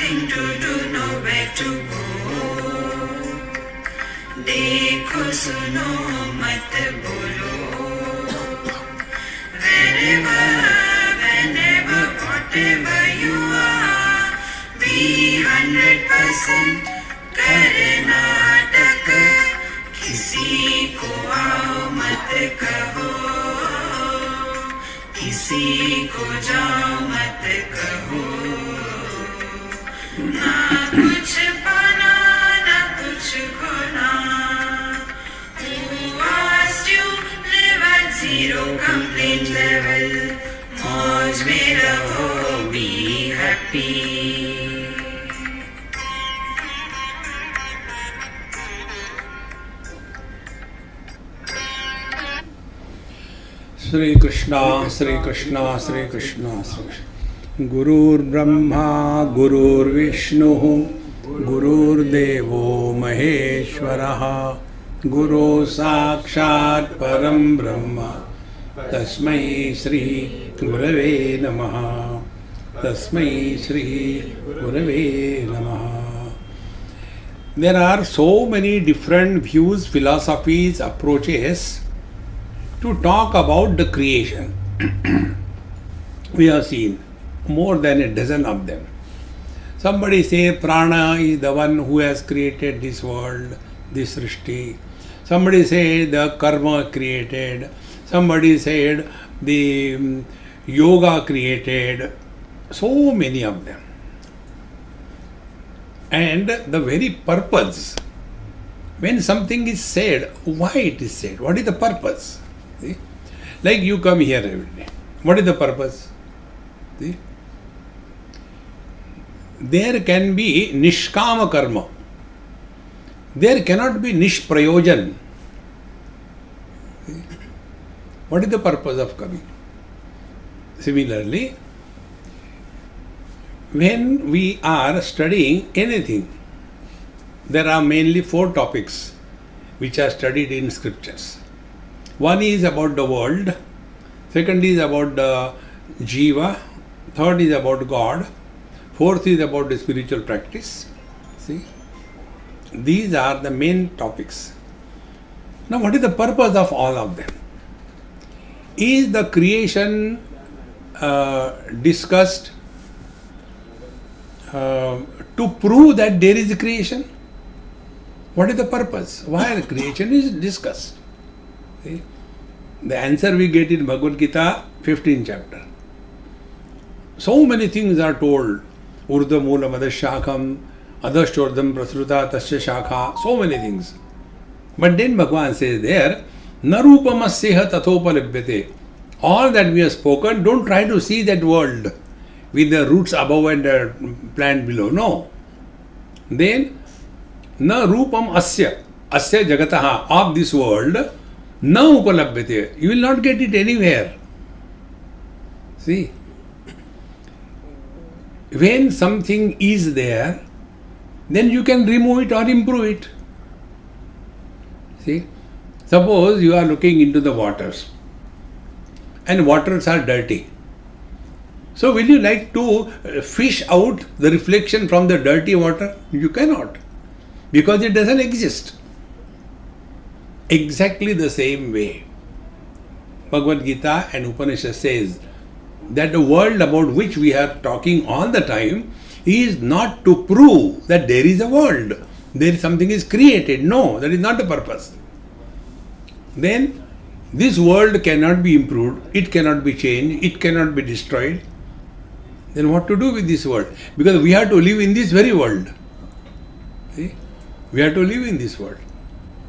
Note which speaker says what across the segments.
Speaker 1: nothing to do, nowhere to go. देखो सुनो मत बोलो. Wherever, whenever, whatever you are, be 100% करे नाटक. किसी को आओ मत कहो, किसी को जाओ मत कहो. ना कुछ पाना ना कुछ खोना. Who asked you live at zero complaint level? मौज में रहो, be happy.
Speaker 2: Shri Krishna, Shri Krishna, Shri Krishna, Shri Krishna. Gurur Brahma, Gurur Vishnu, Gurur Devo Maheshwaraha, Guru Sakshat Param Brahma, Tasmai Shri Gurave Namaha, Tasmai Shri Gurave Namaha. There are so many different views, philosophies, approaches to talk about the creation. We have seen more than a dozen of them. Somebody say prana is the one who has created this world, this srishti. Somebody say the karma created. Somebody said the yoga created. So many of them. And the very purpose, when something is said, why it is said? What is the purpose? See? Like you come here every day. What is the purpose? See? There can be nishkama karma. There cannot be nishprayojan. See? What is the purpose of coming? Similarly, when we are studying anything, there are mainly 4 topics which are studied in scriptures. One is about the world, second is about the jiva, third is about God, fourth is about the spiritual practice. See, these are the main topics. Now, what is the purpose of all of them? Is the creation discussed to prove that there is a creation? What is the purpose? Why creation is discussed? See? The answer we get in Bhagavad Gita, 15th chapter. So many things are told. Urdha Mula Madashakam, Adashtordham Prasruta Tasya Shakha, so many things. But then Bhagavan says there, Narupamasyeha Tathopalabhyate. All that we have spoken, don't try to see that world with the roots above and the plant below. No. Then, na rupam asya jagataha, of this world, na upalabhyate. You will not get it anywhere. See, when something is there, then you can remove it or improve it. See, suppose you are looking into the waters and waters are dirty. So will you like to fish out the reflection from the dirty water? You cannot, because it doesn't exist. Exactly the same way, Bhagavad Gita and Upanishad says that the world about which we are talking all the time is not to prove that there is a world, there is something is created. No, that is not the purpose. Then this world cannot be improved, it cannot be changed, it cannot be destroyed. Then what to do with this world? Because we have to live in this very world. See? We have to live in this world.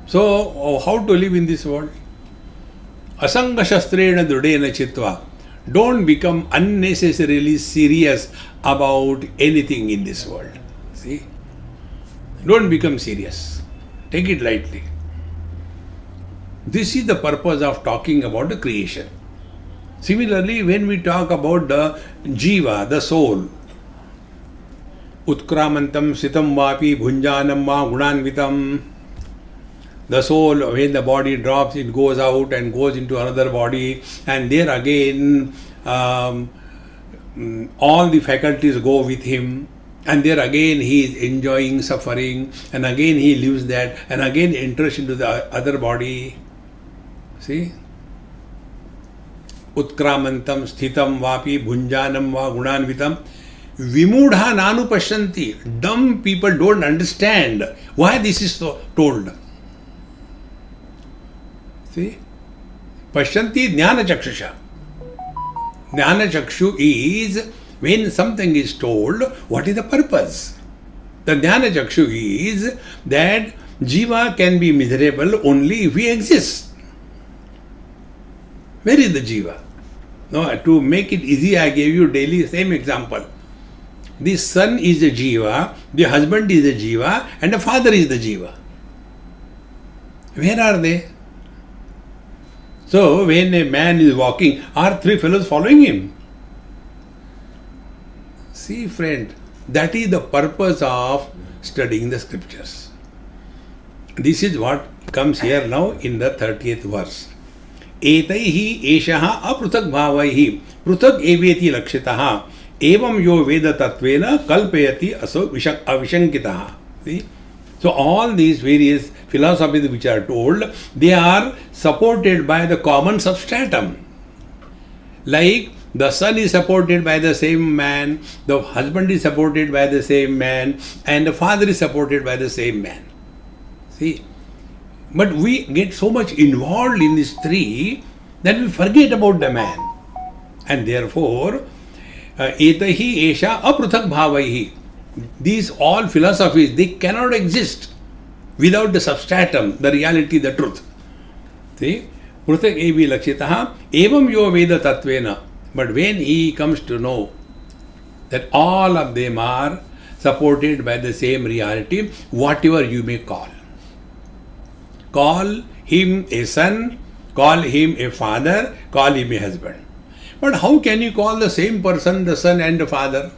Speaker 2: So, how to live in this world? Asanga shastrena drudena chitva. Don't become unnecessarily serious about anything in this world. See? Don't become serious. Take it lightly. This is the purpose of talking about the creation. Similarly, when we talk about the jiva, the soul, utkramantam sitam vapi bhunjanam va gunanvitam, the soul, when the body drops, it goes out and goes into another body, and there again all the faculties go with him. And there again he is enjoying suffering, and again he leaves that, and again enters into the other body. See? Utkramantam sthitam vapi bhunjanam va gunanvitam vimudha nanu pashanti. Dumb people don't understand why this is so told. See? Pashanti jnana chakshusha. Jnana chakshu is when something is told, what is the purpose? The jnana chakshu is that jiva can be miserable only if he exists. Where is the jiva? No, to make it easy, I gave you daily same example. The son is a jiva, the husband is a jiva, and the father is the jiva. Where are they? So, when a man is walking, are three fellows following him? See, friend, that is the purpose of studying the scriptures. This is what comes here now in the 30th verse. Etaihi eshaha aprutak bhavaihi prutak eveti lakshitaha evam yo veda tatvena kalpayati aso avishankitaha. See? So all these various philosophies which are told, they are supported by the common substratum. Like the son is supported by the same man, the husband is supported by the same man, and the father is supported by the same man. See? But we get so much involved in these three that we forget about the man. And therefore, etahi esha apruthak bhavaihi. These all philosophies, they cannot exist without the substratum, the reality, the truth. See? Pruthak evi lakshitaha evam yo veda tatvena. But when he comes to know that all of them are supported by the same reality, whatever you may call. Call him a son, call him a father, call him a husband. But how can you call the same person the son and the father?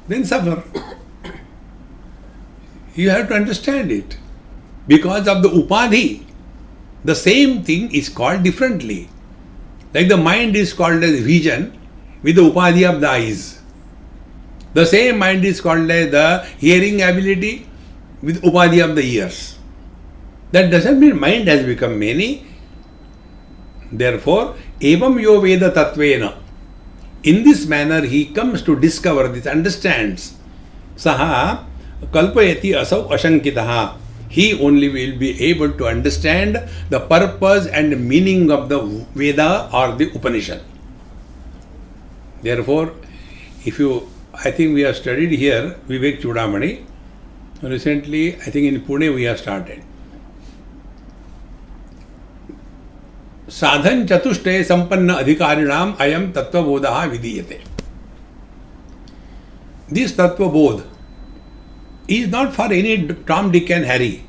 Speaker 2: Then suffer. You have to understand it. Because of the upadhi, the same thing is called differently. Like the mind is called as vision with the upadhi of the eyes. The same mind is called as the hearing ability with upadhi of the ears. That doesn't mean mind has become many. Therefore, evam yo veda tatvena. In this manner, he comes to discover this, understands. Saha kalpayati asau ashankitaha. He only will be able to understand the purpose and meaning of the Veda or the Upanishad. Therefore, I think we have studied here Vivek Chudamani. Recently, I think in Pune we have started. Sadhan chatushte sampanna adhikarinam ayam tattva bodha vidiyate. This tattva bodh is not for any Tom, Dick and Harry.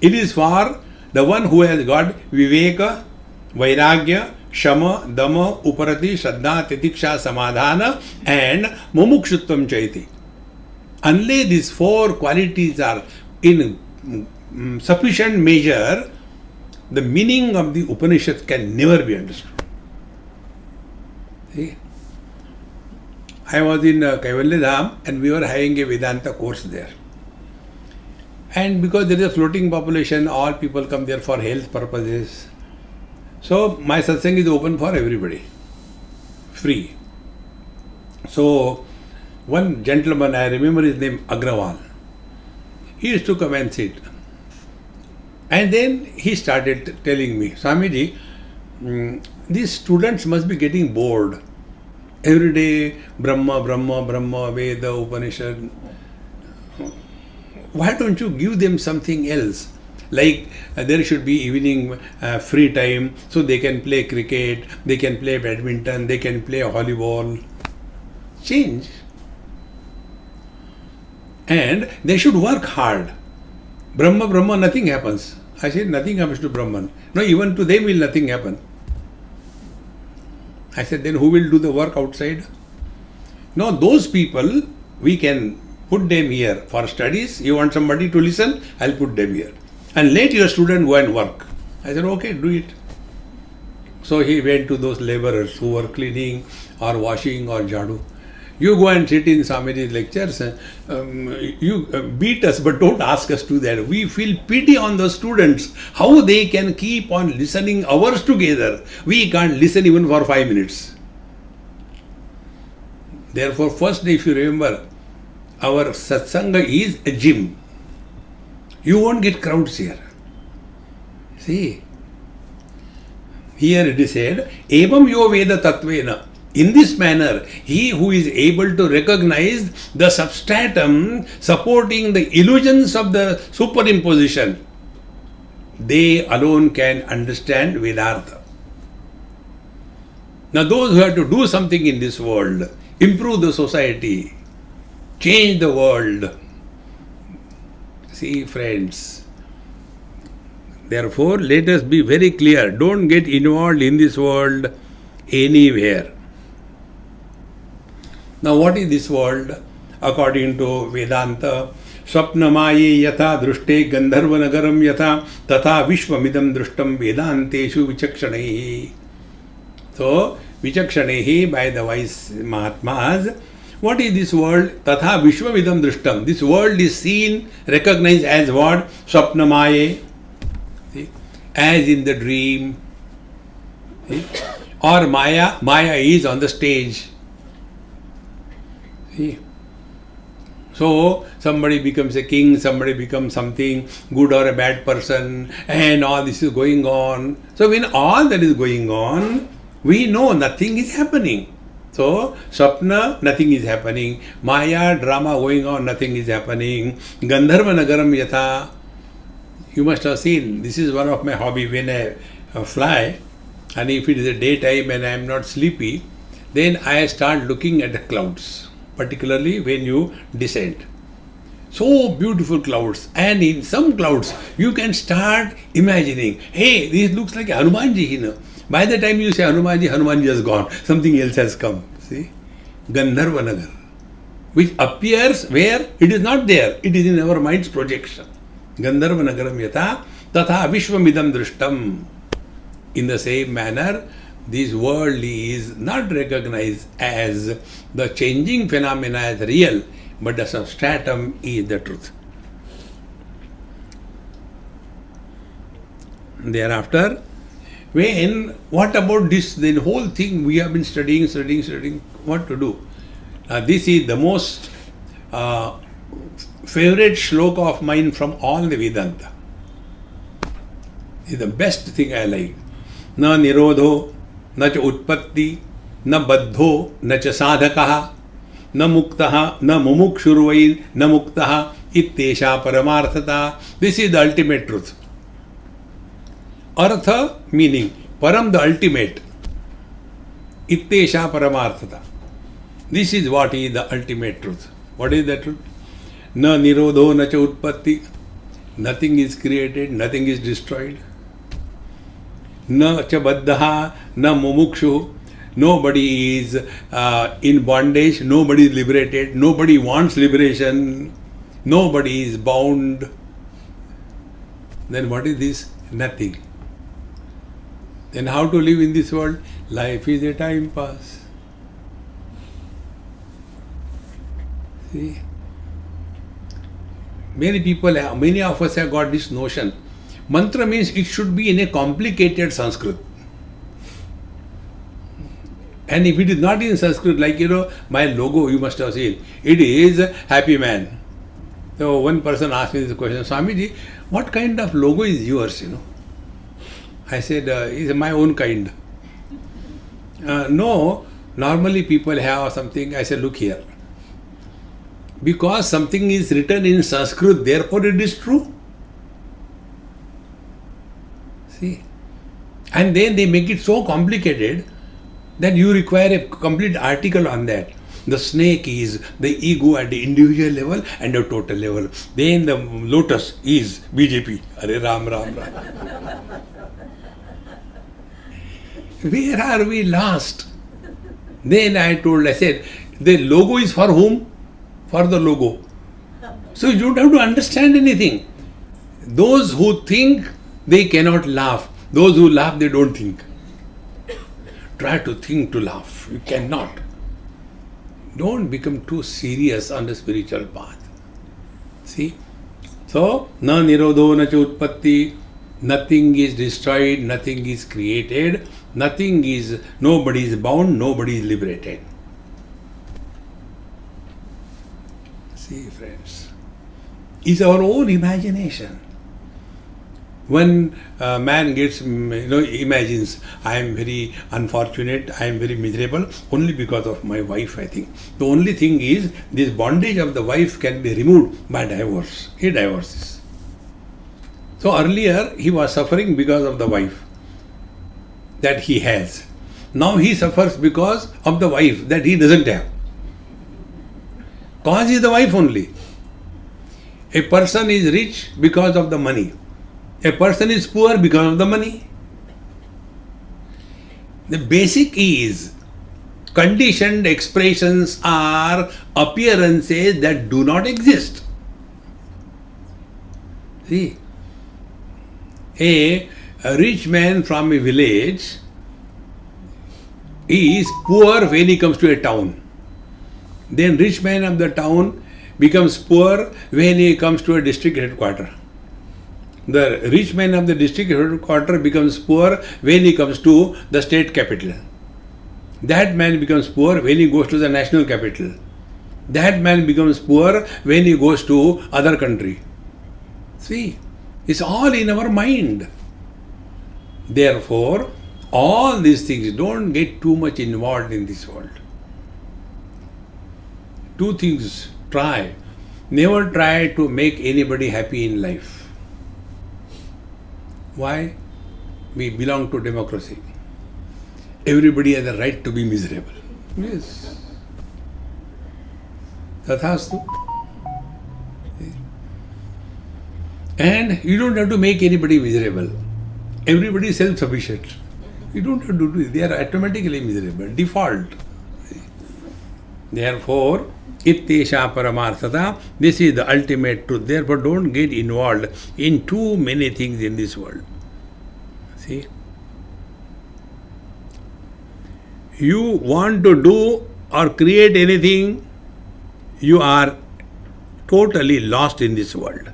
Speaker 2: It is for the one who has got Viveka, Vairagya, Shama, Dama, Uparati, Shraddha, Titiksha, Samadhana and Mumukshutvam Chaiti. Unless these four qualities are in sufficient measure, the meaning of the Upanishad can never be understood. See? I was in Kaivalya Dham and we were having a Vedanta course there. And because there is a floating population, all people come there for health purposes. So my satsang is open for everybody, free. So one gentleman, I remember his name Agrawal, he used to come and sit. And then he started telling me, Swamiji, these students must be getting bored. Every day, Brahma, Brahma, Brahma, Veda, Upanishad. Why don't you give them something else? Like there should be evening free time so they can play cricket, they can play badminton, they can play volleyball. Change. And they should work hard. Brahma, Brahma, nothing happens. I said, nothing happens to Brahman. No, even to them will nothing happen. I said, then who will do the work outside? No, those people, we can put them here for studies. You want somebody to listen? I'll put them here. And let your student go and work. I said, okay, do it. So he went to those laborers who were cleaning or washing or jhadu. You go and sit in Swamiji's lectures, you beat us, but don't ask us to do that. We feel pity on the students, how they can keep on listening hours together. We can't listen even for 5 minutes. Therefore, first, if you remember, our satsanga is a gym. You won't get crowds here. See, here it is said, Evam yo veda tattvena. In this manner, he who is able to recognize the substratum supporting the illusions of the superimposition, they alone can understand Vedartha. Now those who have to do something in this world, improve the society, change the world. See, friends, therefore let us be very clear. Don't get involved in this world anywhere. Now what is this world? According to Vedanta, Swapnamaye yatha drushte gandharva nagaram yatha tatha vishvamidam drushtam vedanteshu vichakshanehi. So, vichakshanehi by the wise Mahatmas, what is this world? Tatha vishvamidam drushtam. This world is seen, recognized as what? Swapnamaye. See? As in the dream. See? Or Maya. Maya is on the stage. See? So, somebody becomes a king, somebody becomes something, good or a bad person, and all this is going on. So, when all that is going on, we know nothing is happening. So, Swapna, nothing is happening. Maya, drama going on, nothing is happening. Gandharva nagaram yatha. You must have seen, this is one of my hobby when I fly, and if it is a daytime and I am not sleepy, then I start looking at the clouds. Particularly when you descend. So beautiful clouds, and in some clouds you can start imagining, hey, this looks like Hanumanji, you know. By the time you say Hanumanji, Hanumanji has gone, something else has come. See? Gandharva Nagar, which appears where it is not there, it is in our mind's projection. Gandharva Nagaram yatha tatha vishvamidam drushtam. In the same manner, this world is not recognized as the changing phenomena as real, but the substratum is the truth. Thereafter, what about this? The whole thing we have been studying, what to do? This is the most favorite shloka of mine from all the Vedanta. It's the best thing I like. Na nirodho, na cha utpatti, na baddho, na cha sadhakaha, na muktaha, na mumukshurvain, na muktaha, ittesha paramarthata. This is the ultimate truth. Artha meaning, param the ultimate. Ittesha paramarthata. This is what is the ultimate truth. What is the truth? Na nirodho, na cha utpatti. Nothing is created, nothing is destroyed. Na cha baddha, na mumukshu. Nobody is in bondage, nobody is liberated, nobody wants liberation, nobody is bound. Then what is this? Nothing. Then how to live in this world? Life is a time pass. See? Many of us have got this notion. Mantra means it should be in a complicated Sanskrit. And if it is not in Sanskrit, like my logo, you must have seen, it is happy man. So one person asked me this question, Swamiji, what kind of logo is yours? I said, it's my own kind. No, normally people have something. I said, look here. Because something is written in Sanskrit, therefore it is true. See? And then they make it so complicated that you require a complete article on that. The snake is the ego at the individual level and the total level. Then the lotus is BJP. Hare Ram, Ram, Ram. Where are we lost? Then I said, the logo is for whom? For the logo. So you don't have to understand anything. Those who think, they cannot laugh. Those who laugh, they don't think. try to think to laugh. You cannot. Don't become too serious on the spiritual path. See? So, na nirodho na cha utpatti. Nothing is destroyed, nothing is created, nobody is bound, nobody is liberated. See, friends, it's our own imagination. When a man gets, imagines, I am very unfortunate, I am very miserable, only because of my wife, I think. The only thing is, this bondage of the wife can be removed by divorce. He divorces. So earlier, he was suffering because of the wife that he has. Now he suffers because of the wife that he doesn't have. Cause is the wife only. A person is rich because of the money. A person is poor because of the money. The basic is, conditioned expressions are appearances that do not exist. See, a rich man from a village is poor when he comes to a town. Then rich man of the town becomes poor when he comes to a district headquarters. The rich man of the district headquarters becomes poor when he comes to the state capital. That man becomes poor when he goes to the national capital. That man becomes poor when he goes to other country. See, it's all in our mind. Therefore, all these things, don't get too much involved in this world. Two things, try. Never try to make anybody happy in life. Why? We belong to democracy. Everybody has the right to be miserable. Yes. Tathastu. And you don't have to make anybody miserable. Everybody is self-sufficient. You don't have to do it. They are automatically miserable. Default. Therefore, ittesha paramarthata, this is the ultimate truth. Therefore, don't get involved in too many things in this world. See? You want to do or create anything, you are totally lost in this world.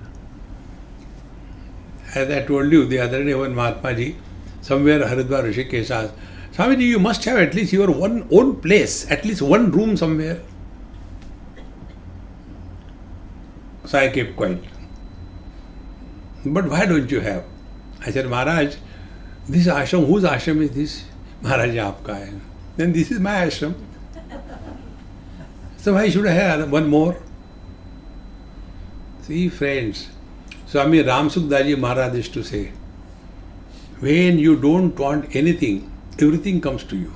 Speaker 2: As I told you the other day, when Mahatma Ji, somewhere Haridwar Rishikesh asked, Swamiji, you must have at least your own place, at least one room somewhere. So I kept quiet. But why don't you have? I said, Maharaj, this ashram, whose ashram is this? Maharaj, aapka hai. Then this is my ashram. So why should I have one more? See, friends, Swami Ramsukdaji Maharaj used to say, when you don't want anything, everything comes to you.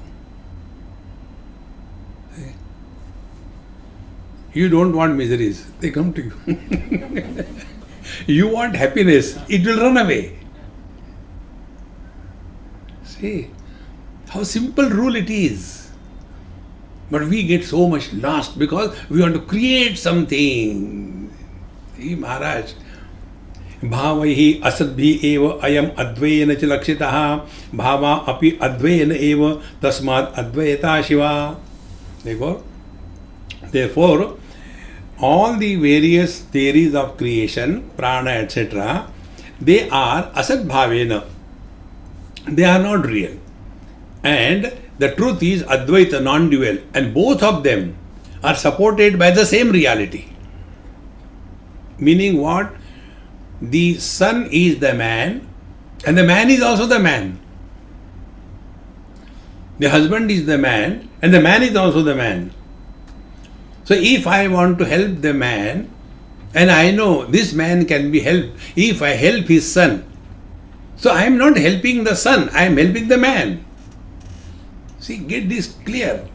Speaker 2: You don't want miseries, they come to you. You want happiness, it will run away. See, how simple rule it is. But we get so much lost because we want to create something. See, Maharaj, Bhavaihi asadbhi eva ayam advayena cha lakshitaha bhava api advayena eva tasmad advayata shiva. Therefore, all the various theories of creation, prana, etc., they are asad bhavena. They are not real. And the truth is Advaita, non-dual. And both of them are supported by the same reality. Meaning what? The sun is the man and the man is also the man. The husband is the man and the man is also the man. So if I want to help the man and I know this man can be helped if I help his son, so I am not helping the son, I am helping the man. See, get this clear.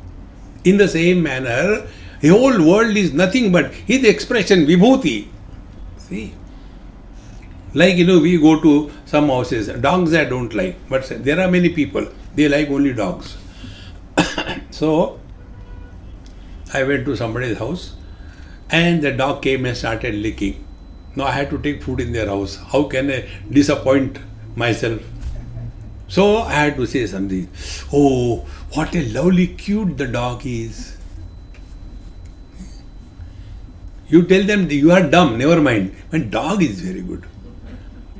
Speaker 2: In the same manner, the whole world is nothing but his expression, vibhuti. See, like we go to some houses, dogs I don't like, but there are many people, they like only dogs. So, I went to somebody's house and the dog came and started licking. Now I had to take food in their house. How can I disappoint myself? So I had to say something. Oh, what a lovely, cute the dog is. You tell them you are dumb, never mind. But dog is very good.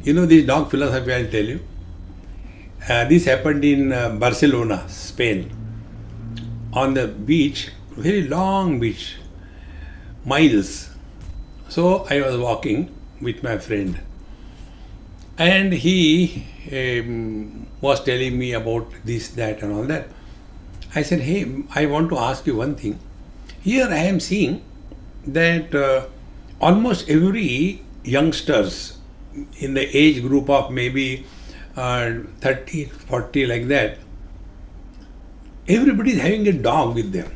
Speaker 2: You know this dog philosophy, I'll tell you. This happened in Barcelona, Spain. On the beach, very long beach, miles. So I was walking with my friend. And he was telling me about this, that and all that. I said, hey, I want to ask you one thing. Here I am seeing that almost every youngsters in the age group of maybe 30, 40 like that, everybody is having a dog with them.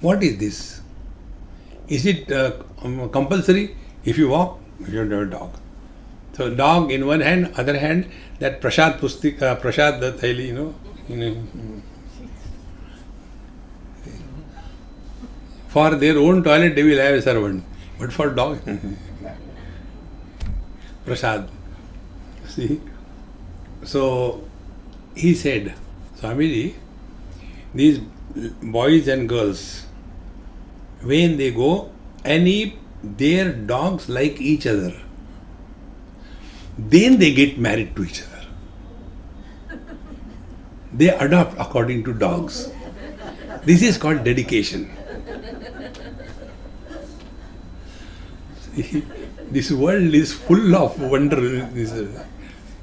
Speaker 2: What is this? Is it compulsory? If you walk, you have a dog. So dog in one hand, other hand, that prasad thaili, you know. For their own toilet, they will have a servant. But for dog, prasad. See? So he said, Swamiji, these boys and girls, when they go, and if their dogs like each other, then they get married to each other. They adopt according to dogs. This is called dedication. See, this world is full of wonder.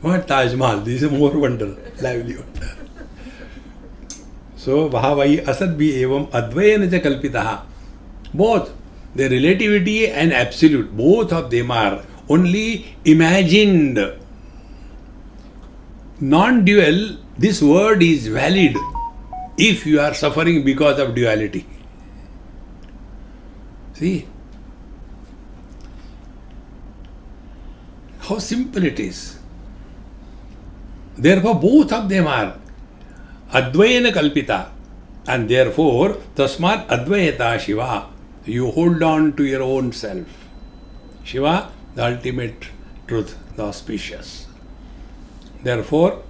Speaker 2: What Taj Mahal? This is more wonder, lively wonder. So, Bhavai Asad bhi evam advayana cha kalpitaha. Both the relativity and absolute, both of them are only imagined. Non-dual, this word is valid if you are suffering because of duality. See? How simple it is. Therefore, both of them are advayana kalpita, and therefore, tasmat advayata Shiva. You hold on to your own self. Shiva, the ultimate truth, the auspicious. Therefore,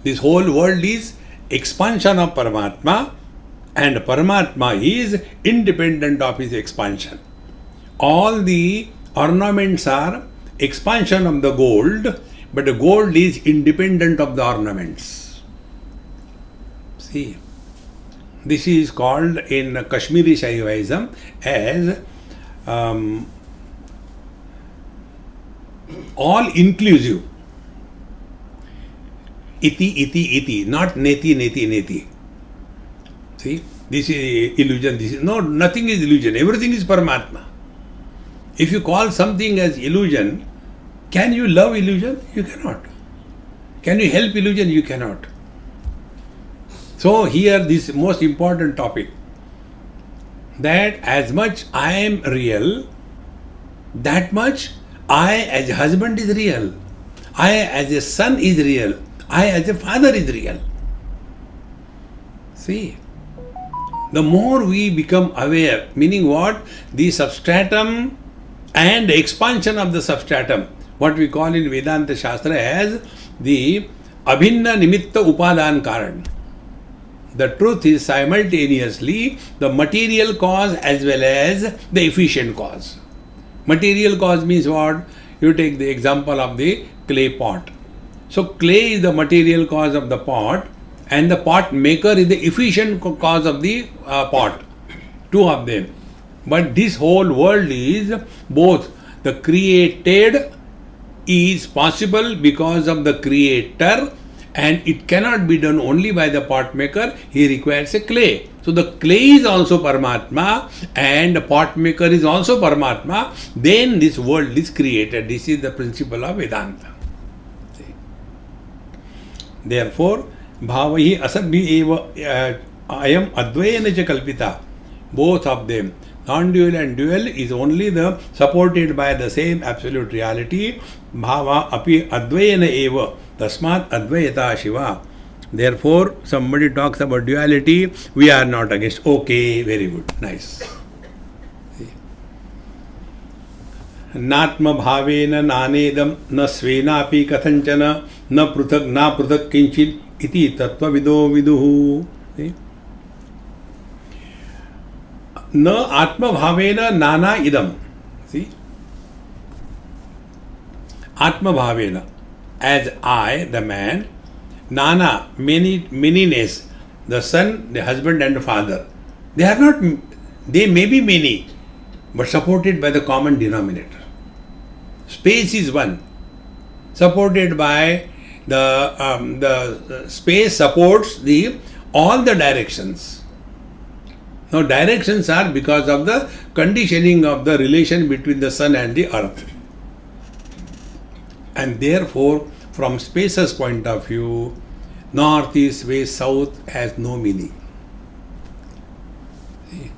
Speaker 2: this whole world is expansion of Paramatma, and Paramatma is independent of his expansion. All the ornaments are expansion of the gold, but the gold is independent of the ornaments. See, this is called in Kashmiri Shaivism as all inclusive. Iti, not neti, neti, neti. See, this is illusion. This is no, nothing is illusion. Everything is Paramatma. If you call something as illusion, can you love illusion? You cannot. Can you help illusion? You cannot. So here this most important topic, that as much I am real, that much I as a husband is real, I as a son is real, I as a father is real. See, the more we become aware, meaning what? The substratum and expansion of the substratum, what we call in Vedanta Shastra as the Abhinna Nimitta Upadan Karan. The truth is simultaneously the material cause as well as the efficient cause. Material cause means what? You take the example of the clay pot. So clay is the material cause of the pot, and the pot maker is the efficient cause of the pot. Two of them. But this whole world is both. The created is possible because of the creator, and it cannot be done only by the pot maker. He requires a clay. So the clay is also Paramatma and the pot maker is also Paramatma. Then this world is created. This is the principle of Vedanta. See? Therefore, Bhavahi Asabhi Eva Ayam Advayana cha Kalpita. Both of them, non-dual and dual, is only the supported by the same absolute reality. Bhava api Advayana Eva. Tasmat Advayata Shiva. Therefore, somebody talks about duality, we are not against. Okay, very good, nice. Natma bhavena nanedam na svenapi kathanchana न पृथक किंचित इति तत्वविदो विदुः. न आत्मभावेन नाना idam. See? Atmabhavena, as I, the man, nana, manyness, the son, the husband and the father. They are not, they may be many, but supported by the common denominator. Space is one, supported by the space supports all the directions. Now directions are because of the conditioning of the relation between the sun and the earth. And therefore, from space's point of view, north, east, west, south has no meaning. See?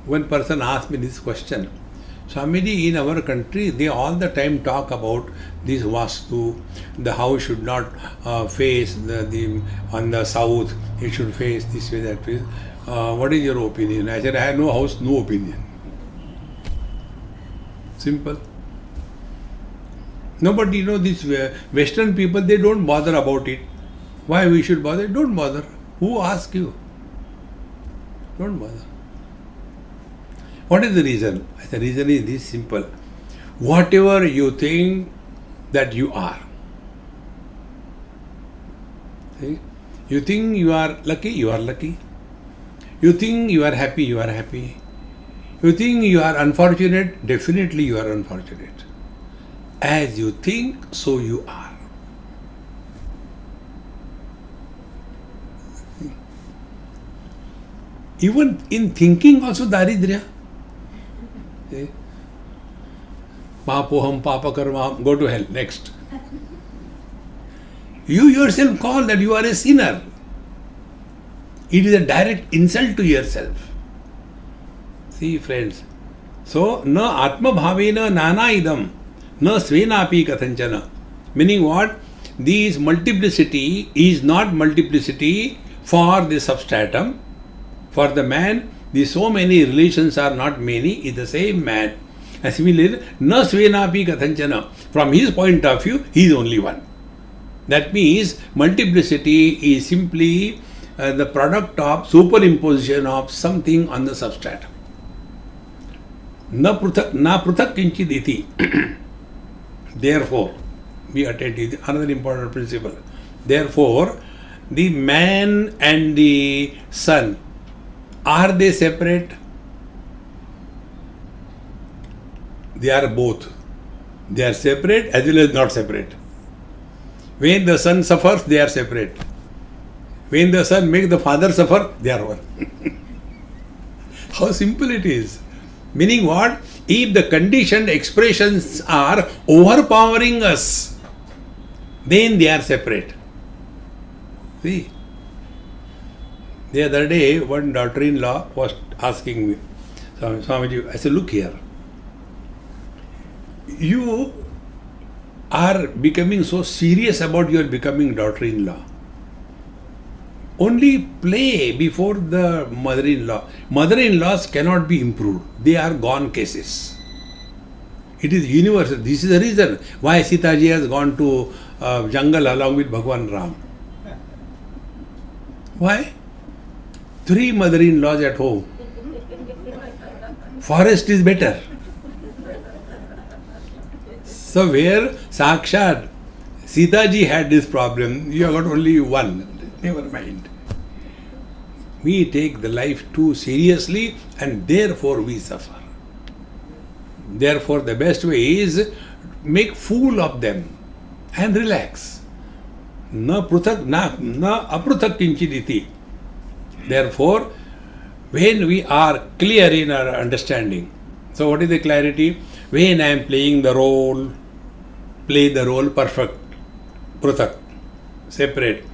Speaker 2: One person asked me this question, Swamiji, in our country, they all the time talk about this Vastu, the house should not face on the south, it should face this way, that way. What is your opinion? I said, I have no house, no opinion. Simple. Nobody, these Western people, they don't bother about it. Why we should bother? Don't bother. Who asked you? Don't bother. What is the reason? The reason is this simple. Whatever you think that you are. See? You think you are lucky, you are lucky. You think you are happy, you are happy. You think you are unfortunate, definitely you are unfortunate. As you think, so you are. Even in thinking also daridrya. Papoham, papakarma, go to hell. Next. You yourself call that you are a sinner. It is a direct insult to yourself. See, friends. So, na atma bhavena nana idam, na svenapi kathanchana. Meaning what? This multiplicity is not multiplicity for the substratum. For the man, the so many relations are not many, is the same man. And similarly, na svenapi kathanchana. From his point of view, he is only one. That means multiplicity is simply the product of superimposition of something on the substratum. Na pruthak kinchid iti. Therefore, we attend to another important principle. Therefore, the man and the sun, are they separate? They are both. They are separate as well as not separate. When the son suffers, they are separate. When the son makes the father suffer, they are one. How simple it is. Meaning what? If the conditioned expressions are overpowering us, then they are separate. See? The other day, one daughter-in-law was asking me, Swamiji, I said, look here. You are becoming so serious about your becoming daughter-in-law. Only play before the mother-in-law. Mother-in-laws cannot be improved. They are gone cases. It is universal. This is the reason why Sita ji has gone to jungle along with Bhagwan Ram. Why? 3 mother-in-laws at home. Forest is better. So where Sakshat Sita ji had this problem, you have got only one. Never mind. We take the life too seriously and therefore we suffer. Therefore the best way is make fool of them and relax. Na apruthak kinchiditi. Therefore, when we are clear in our understanding, so what is the clarity? When I am playing the role, play the role perfect, pruthak, separate.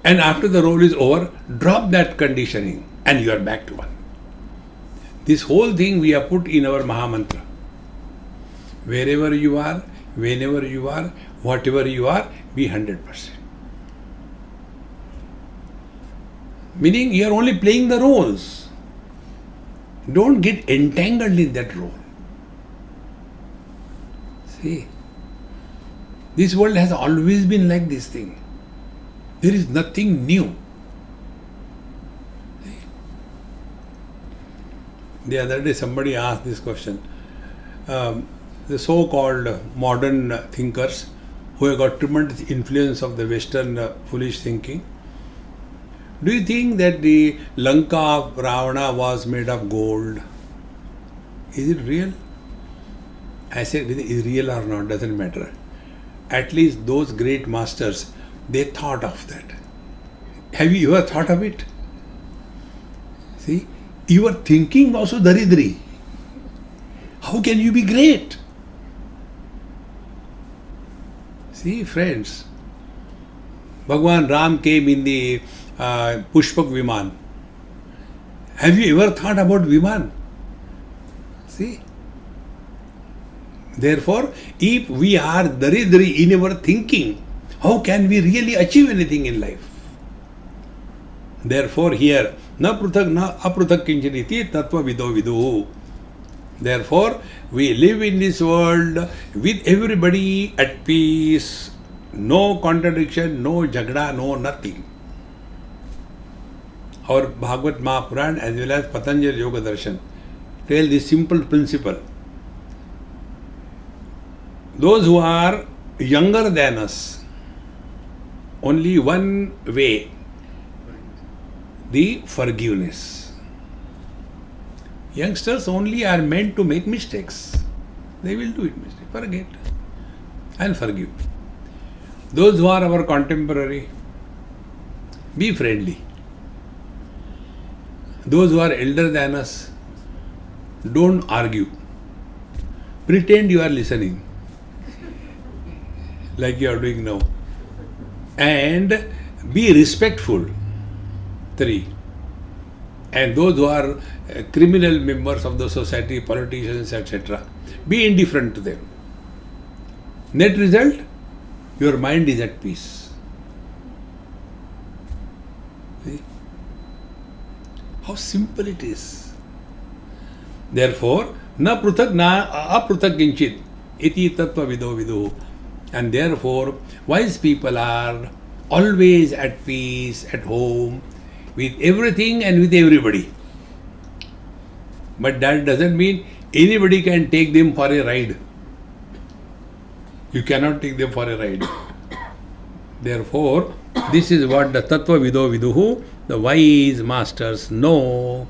Speaker 2: And after the role is over, drop that conditioning and you are back to one. This whole thing we have put in our Mahamantra. Wherever you are, whenever you are, whatever you are, be 100%. Meaning you are only playing the roles. Don't get entangled in that role. See? This world has always been like this thing. There is nothing new. The other day somebody asked this question. The so-called modern thinkers who have got tremendous influence of the Western foolish thinking. Do you think that the Lanka of Ravana was made of gold? Is it real? I said, whether it is real or not doesn't matter. At least those great masters, they thought of that. Have you ever thought of it? See, your thinking also daridri. How can you be great? See, friends, Bhagwan Ram came in the Pushpak Viman. Have you ever thought about Viman? See? Therefore, if we are daridri in our thinking, how can we really achieve anything in life? Therefore, here, na pruthak na apruthak kinchaniti tattva vido vidu. Therefore, we live in this world with everybody at peace, no contradiction, no jagda, no nothing. Our Bhagavad Mahapuran as well as Patanjali Yoga Darshan tell this simple principle. Those who are younger than us, only one way, the forgiveness. Youngsters only are meant to make mistakes. They will do it, forget and forgive. Those who are our contemporary, be friendly. Those who are elder than us, don't argue. Pretend you are listening, like you are doing now. And be respectful. 3. And those who are criminal members of the society, politicians, etc., be indifferent to them. Net result, your mind is at peace. See? How simple it is. Therefore, na pruthak na apruthak kinchit iti tattva vido vidu. And therefore, wise people are always at peace, at home, with everything and with everybody. But that doesn't mean anybody can take them for a ride. You cannot take them for a ride. Therefore, this is what the Tattva Vido Viduhu, the wise masters, know.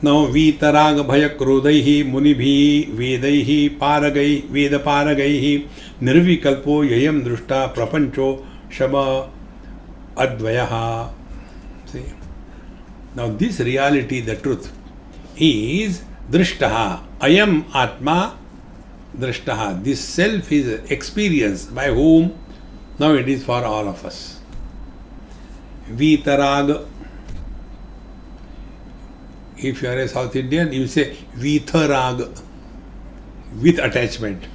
Speaker 2: Now, Vitarag Bhaya Krodaihi Munibhi Vedaihi Paragai Veda Paragaihi Nirvikalpo Yayam Drushta Prapancho Shama Advayaha. See? Now, this reality, the truth, is Drishtaha. Ayam Atma Drishtaha. This self is experienced by whom? Now it is for all of us. Vitarag. If you are a South Indian, you say Vitharag, with attachment.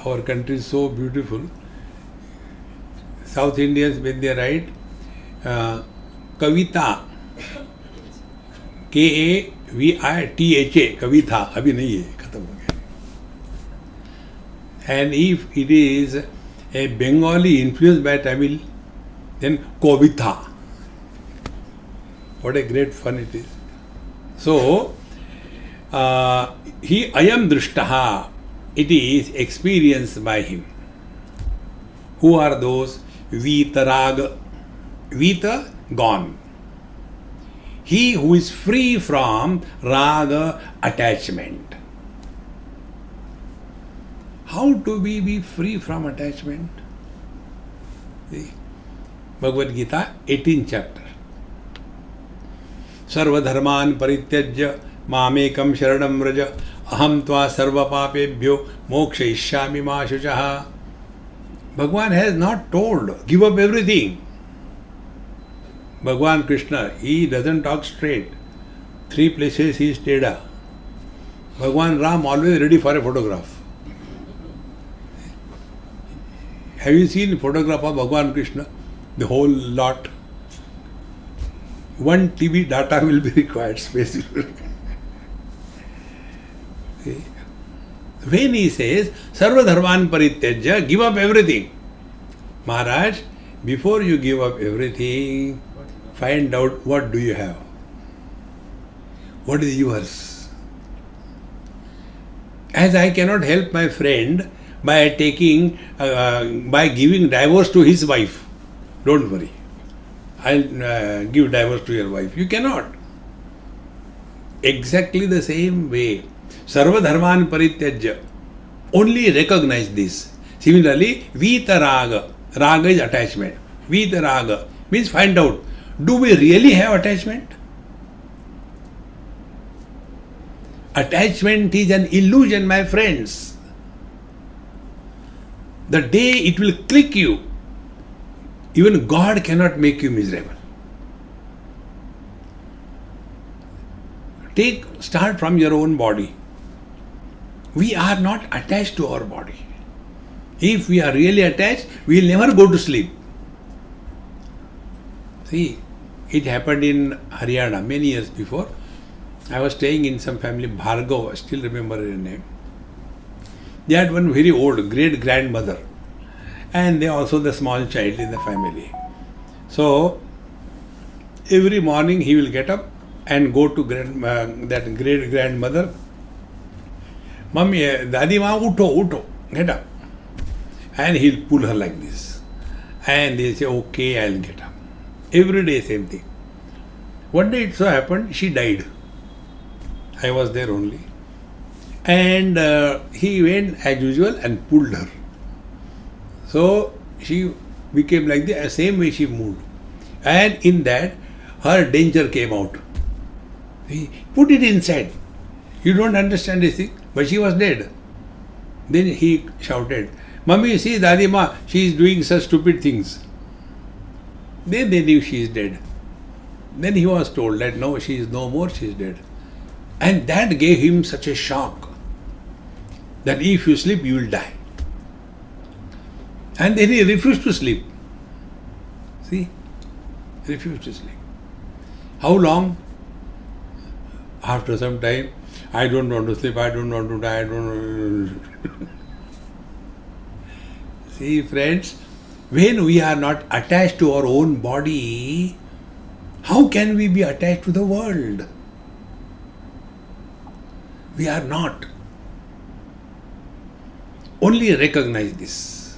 Speaker 2: Our country is so beautiful. South Indians, when they write Kavita, Kavitha, abhi nahi hai, khatam ho gaya. And if it is a Bengali influenced by Tamil, then Kavitha. What a great fun it is. So, he ayam drishtaha, it is experienced by him. Who are those? Vitarag. Vita, gone. He who is free from raga, attachment. How do we be free from attachment? See? Bhagavad Gita, 18th chapter. Sarvadharman parityajya mamekam sharanam vraja aham tva sarva papebhyo mokshayishyami ma shuchaha. Bhagwan has not told, give up everything. Bhagwan Krishna, he doesn't talk straight. 3 places he stayed. Bhagwan Ram always ready for a photograph. Have you seen photograph of Bhagwan Krishna? The whole lot. 1 TB data will be required, space. When he says, Sarva Dharman Parityajya, give up everything. Maharaj, before you give up everything, find out what do you have. What is yours? As I cannot help my friend by by giving divorce to his wife. Don't worry. I'll give divorce to your wife. You cannot. Exactly the same way. Sarva Dharman Parityajya. Only recognize this. Similarly, Vita Raga. Raga is attachment. Vita Raga means find out. Do we really have attachment? Attachment is an illusion, my friends. The day it will click you, even God cannot make you miserable. Start from your own body. We are not attached to our body. If we are really attached, we will never go to sleep. See, it happened in Haryana many years before. I was staying in some family, Bhargav, I still remember her name. They had one very old great-grandmother, and they also the small child in the family. So, every morning he will get up and go to that great-grandmother. Mummy, Dadi Ma, uto, get up. And he'll pull her like this. And they say, okay, I'll get up. Every day same thing. One day it so happened, she died. I was there only. And he went as usual and pulled her. So she became like the same way she moved. And in that, her danger came out. He put it inside. You don't understand this thing, but she was dead. Then he shouted, Mummy, see, Dadi Ma, she is doing such stupid things. Then they knew she is dead. Then he was told that no, she is no more, she is dead. And that gave him such a shock that if you sleep, you will die. And then he refused to sleep. See? Refused to sleep. How long? After some time, I don't want to sleep, I don't want to die, I don't want to... See, friends, when we are not attached to our own body, how can we be attached to the world? We are not. Only recognize this.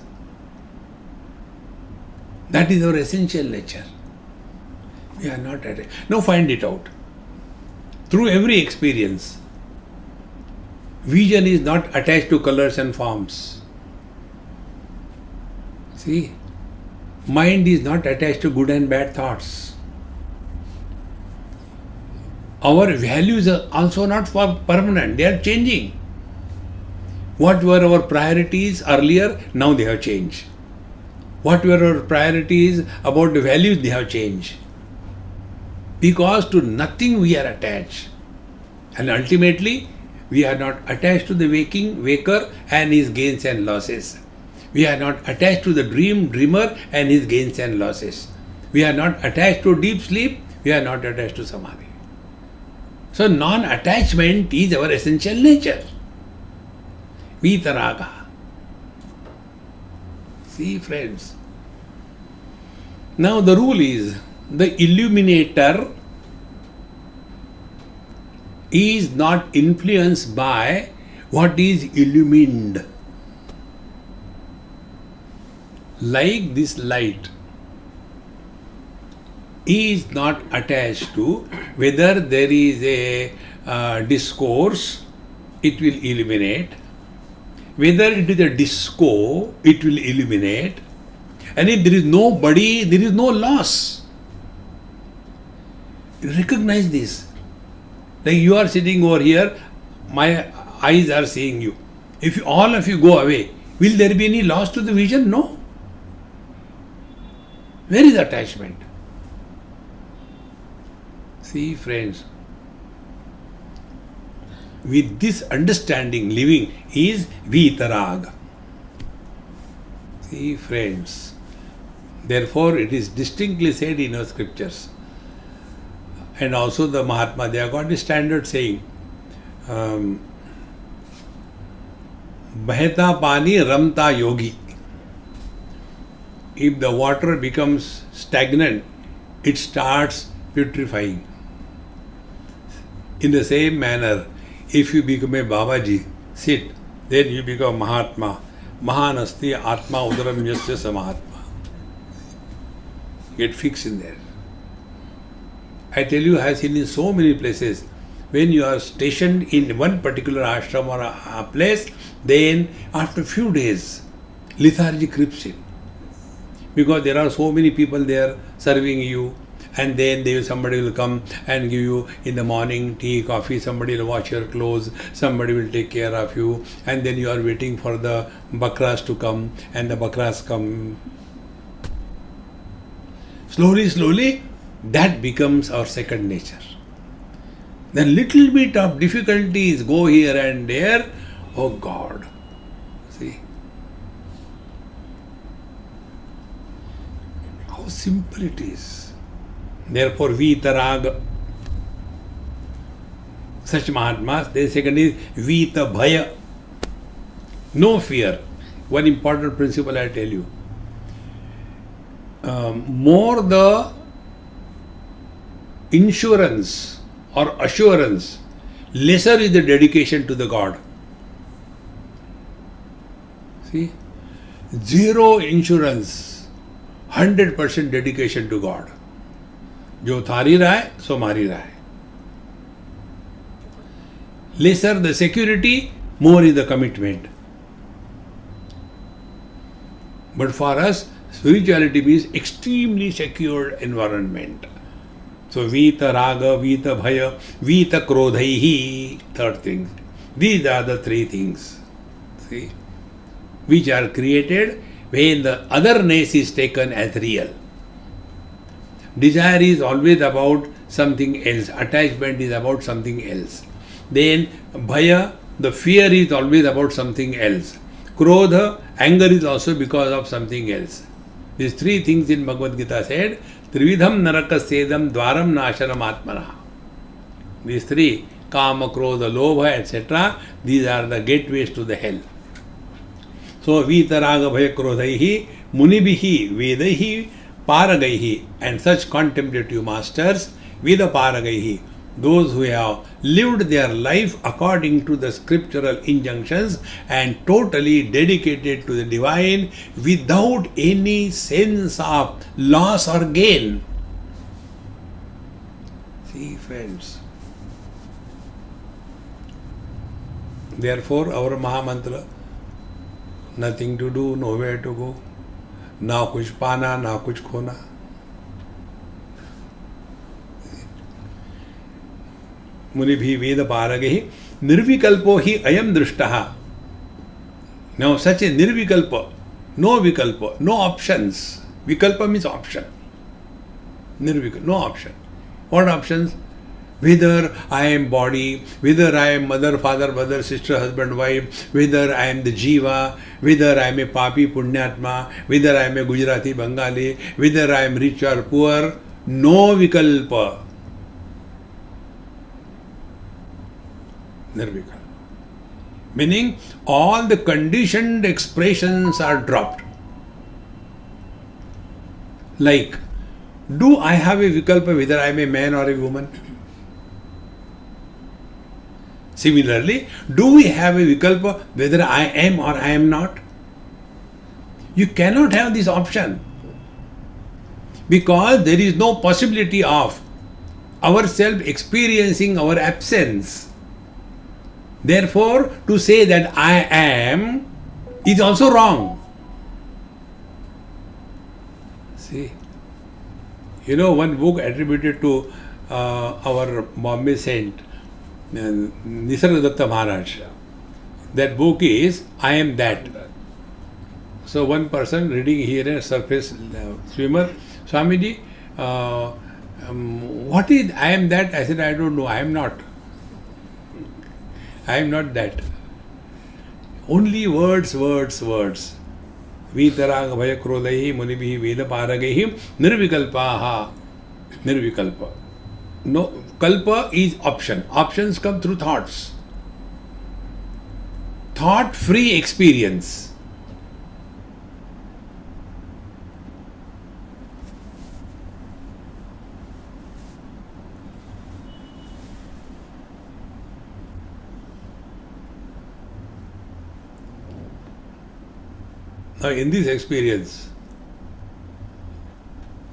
Speaker 2: That is our essential nature. We are not attached. Now find it out. Through every experience, vision is not attached to colors and forms. See, mind is not attached to good and bad thoughts. Our values are also not permanent, they are changing. What were our priorities earlier, now they have changed. What were our priorities about the values, they have changed. Because to nothing we are attached. And ultimately, we are not attached to the waker and his gains and losses. We are not attached to the dreamer and his gains and losses. We are not attached to deep sleep, we are not attached to samadhi. So non-attachment is our essential nature. Vitaraga. See, friends. Now the rule is, the illuminator is not influenced by what is illumined. Like this light is not attached to whether there is a discourse, it will illuminate. Whether it is a disco, it will illuminate. And if there is nobody, there is no loss. Recognize this. Like you are sitting over here, my eyes are seeing you. If all of you go away, will there be any loss to the vision? No. Where is attachment? See, friends, with this understanding, living is Vitaraga. See, friends, therefore it is distinctly said in our scriptures, and also the Mahatma, they have got the standard saying, Baheta pani ramta yogi. If the water becomes stagnant, it starts putrefying. In the same manner, if you become a Babaji, sit, then you become Mahatma. Mahanasti Atma Udaram Yasya Samahatma. Get fixed in there. I tell you, I have seen in so many places, when you are stationed in one particular ashram or a place, then after few days, lethargy creeps in. Because there are so many people there serving you, and then somebody will come and give you in the morning tea, coffee, somebody will wash your clothes, somebody will take care of you, and then you are waiting for the bakras to come, and the bakras come. Slowly, that becomes our second nature. Then little bit of difficulties go here and there. Oh God, see how simple it is. Therefore, Vitaraga, such Mahatmas, the second is Vita Bhaya, no fear. One important principle I tell you. More the insurance or assurance, lesser is the dedication to the God. See? Zero insurance, 100% dedication to God. जो थारी रहा है सो मारी रहा है. Lesser the security, more is the commitment. But for us, spirituality means extremely secured environment. So Vita Raga, Vita Bhaya, Vita Krodhaihi, third thing. These are the three things, see, which are created when the otherness is taken as real. Desire is always about something else. Attachment is about something else. Then Bhaya, the fear is always about something else. Krodha, anger is also because of something else. These three things in Bhagavad Gita said, Trividham Narakasedam Dwaram Nashanam Atmana. These three, Kama, Krodha, Lobha, etc., these are the gateways to the hell. So, Vitaraga Bhaya Krodhaihi, Munibihi, Vedaihi, Paragaihi, and such contemplative masters, Veda Paragaihi, those who have lived their life according to the scriptural injunctions and totally dedicated to the divine without any sense of loss or gain. See, friends. Therefore, our Mahamantra, nothing to do, nowhere to go. ना कुछ पाना ना कुछ खोना. मुनि भी वेद पारगे ही निर्विकल्पो ही अयम दृष्टः. Now such a nirvikalpa, no vikalpa, no options. Vikalpa means option. Nirvikalpa, no option. What options? Whether I am body, whether I am mother, father, brother, sister, husband, wife, whether I am the jiva, whether I am a papi, punyatma, whether I am a Gujarati, Bengali, whether I am rich or poor, no vikalpa. Nirvikalpa. Meaning all the conditioned expressions are dropped. Like, do I have a vikalpa whether I am a man or a woman? Similarly, do we have a vikalpa whether I am or I am not? You cannot have this option because there is no possibility of ourselves experiencing our absence. Therefore, to say that I am is also wrong. See, you know, one book attributed to our Bombay saint, Nisargadatta Maharaj. That book is I Am That. So one person reading here, a surface swimmer, Swamiji, what is I am that? I said, I don't know, I am not. I am not that. Only words, words, words. Vitaraga bhaya krodaihi munibhi veda paragaihi nirvikalpaha. Nirvikalpa. No, kalpa is option. Options come through thoughts. thought-free experience. Now, in this experience,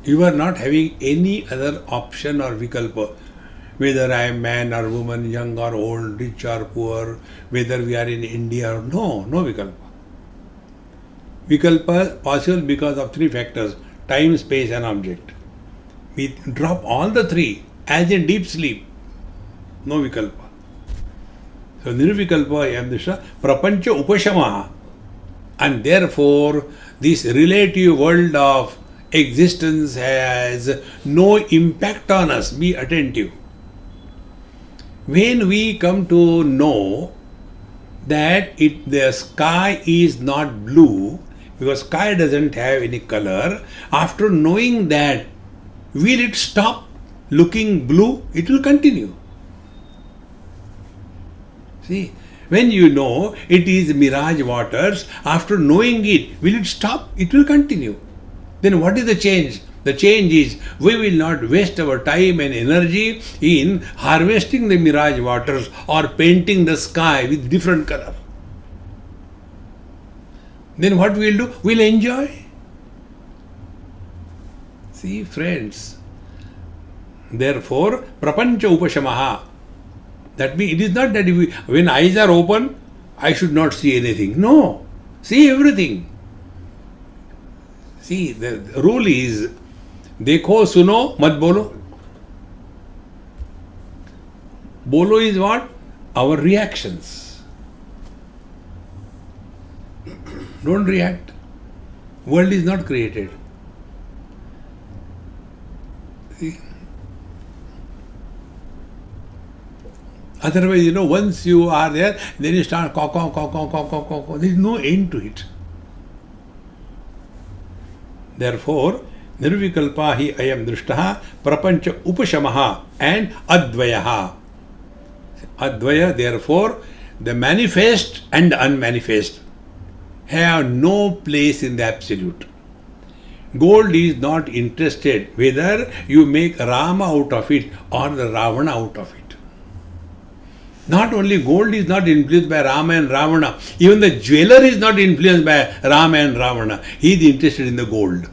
Speaker 2: you are not having any other option or vikalpa, whether I am man or woman, young or old, rich or poor, whether we are in India or no vikalpa. Vikalpa possible because of three factors: time, space and object. We drop all the three as in deep sleep. No vikalpa. So nirvikalpa yamdisha prapancha upashamaha. And therefore, this relative world of existence has no impact on us. Be attentive. When we come to know that the sky is not blue, because sky doesn't have any color, after knowing that, will it stop looking blue? It will continue. See? When you know it is mirage waters, after knowing it, will it stop? It will continue. Then what is the change? The change is we will not waste our time and energy in harvesting the mirage waters or painting the sky with different color. Then what we will do? We will enjoy. See, friends. Therefore, prapancha upashamaha. That means it is not that when eyes are open, I should not see anything. No, see everything. See, the rule is, देखो सुनो मत बोलो. Bolo is what? Our reactions. Don't react. World is not created. See? Otherwise, once you are there, then you start caw. There is no end to it. Therefore, nirvikalpa hi ayam drishtaha prapancha upashamaha and advayaha. Advaya, therefore, the manifest and the unmanifest have no place in the absolute. Gold is not interested whether you make Rama out of it or the Ravana out of it. Not only gold is not influenced by Rama and Ravana, even the jeweler is not influenced by Rama and Ravana. He is interested in the gold.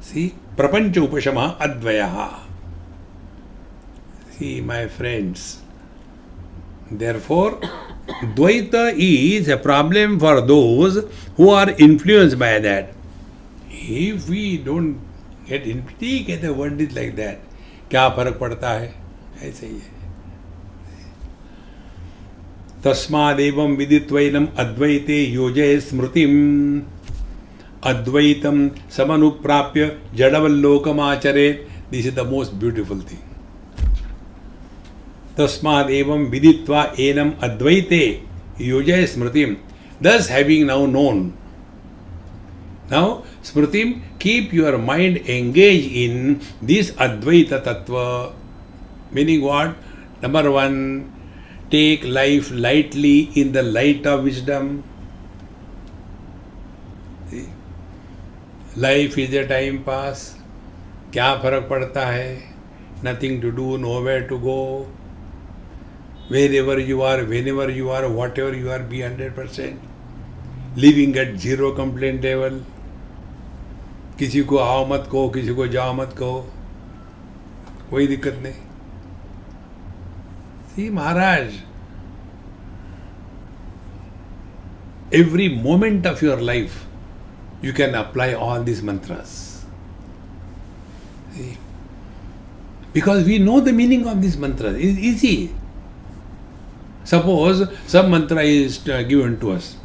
Speaker 2: See, prapancha upashama advayaha. See, my friends, therefore, Dvaita is a problem for those who are influenced by that. If we don't get influenced, the word is like that. क्या फर्क पड़ता है? ऐसे ही है. तस्मादेवं विदित्वैनम अद्वैते योजये स्मृतिम अद्वैतम समनुप्राप्य जडवल्लोकमाचरेत्. This is the most beautiful thing. तस्मादेवं विदित्वा annum अद्वैते योजये स्मृतिम. Thus having now known. Now smritim, keep your mind engaged in this Advaita Tattva. Meaning what? Number one, take life lightly in the light of wisdom. See? Life is a time pass. क्या फर्क पड़ता है? Nothing to do, nowhere to go. Wherever you are, whenever you are, whatever you are, be 100%. Living at zero complaint level. किसी को आओ मत कहो, किसी को जाओ मत कहो, कोई दिक्कत नहीं. See, Maharaj, every moment of your life, you can apply all these mantras. See? Because we know the meaning of these mantras. It is easy. Suppose some mantra is given to us.